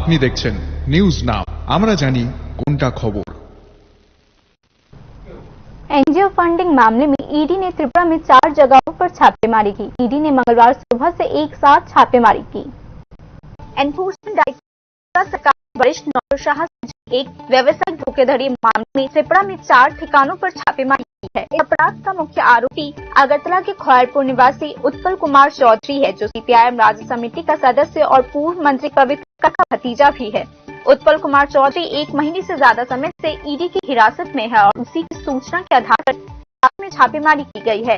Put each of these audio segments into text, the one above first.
আপনি দেখছেন news now, আমরা জানি কোনটা খবর। एनजीओ फंडिंग मामले में ईडी ने त्रिपुरा में 4 जगहों पर छापेमारी की। ईडी ने मंगलवार सुबह से एक साथ छापेमारी की। एनफोर्समेंट डायरेक्टर सरकार वरिष्ठ नौकरशाह से एक व्यावसायिक धोखाधड़ी मामले में त्रिपुरा में 4 ठिकानों पर छापेमारी की है। अपराध का मुख्य आरोपी अगरतला के खैरपुर निवासी उत्पल कुमार चौधरी है, जो सीपीआईएम राज्य समिति का सदस्य और पूर्व मंत्री पवित्र का भतीजा भी है। उत्पल कुमार चौधरी 1 महीने से ज्यादा समय से ईडी की हिरासत में है और उसी की सूचना के आधार पर में छापेमारी की गई है।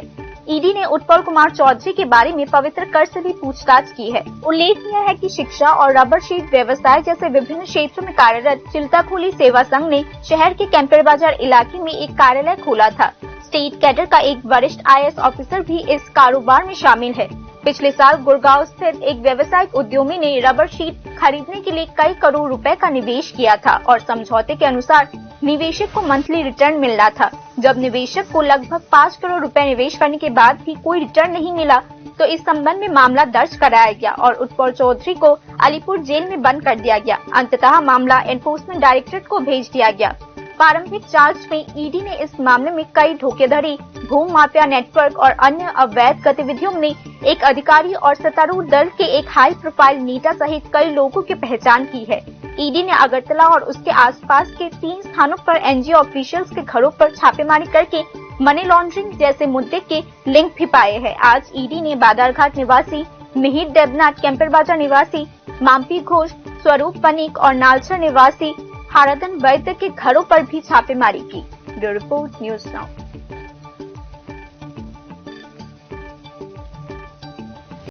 ईडी ने उत्पल कुमार चौधरी के बारे में पवित्र कर से भी पूछताछ की है। उल्लेखनीय है कि शिक्षा और रबर शीट व्यवसाय जैसे विभिन्न क्षेत्रों में कार्यरत चिल्ताखोली सेवा संघ ने शहर के कैंपर बाजार इलाके में एक कार्यालय खोला था। स्टेट कैडर का एक वरिष्ठ आईएएस ऑफिसर भी इस कारोबार में शामिल है। पिछले साल गुड़गांव स्थित एक व्यवसायिक उद्यमी ने रबर शीट खरीदने के लिए कई करोड़ रुपए का निवेश किया था और समझौते के अनुसार निवेशक को मंथली रिटर्न मिलना था। जब निवेशक को लगभग 5 करोड़ रुपए निवेश करने के बाद भी कोई रिटर्न नहीं मिला तो इस संबंध में मामला दर्ज कराया गया और उत्पल चौधरी को अलीपुर जेल में बंद कर दिया गया। अंततः मामला एनफोर्समेंट डायरेक्टरेट को भेज दिया गया। प्रारंभिक जांच में ईडी ने इस मामले में कई धोखाधड़ी, भूमि माफिया नेटवर्क और अन्य अवैध गतिविधियों में एक अधिकारी और सत्तारूढ़ दल के एक हाई प्रोफाइल नेता सहित कई लोगों की पहचान की है। ईडी ने अगरतला और उसके आसपास के 3 स्थानों पर एनजीओ ऑफिशियल्स के घरों पर छापेमारी करके मनी लॉन्ड्रिंग जैसे मुद्दे के लिंक भी पाए हैं। आज ईडी ने बादरघाट निवासी मिहिर देवनाथ, कैंपर बाजार निवासी माम्पी घोष, स्वरूप पनीक और नालसर निवासी हाराधन वैद्य के घरों पर भी छापेमारी की। Bureau report, news now.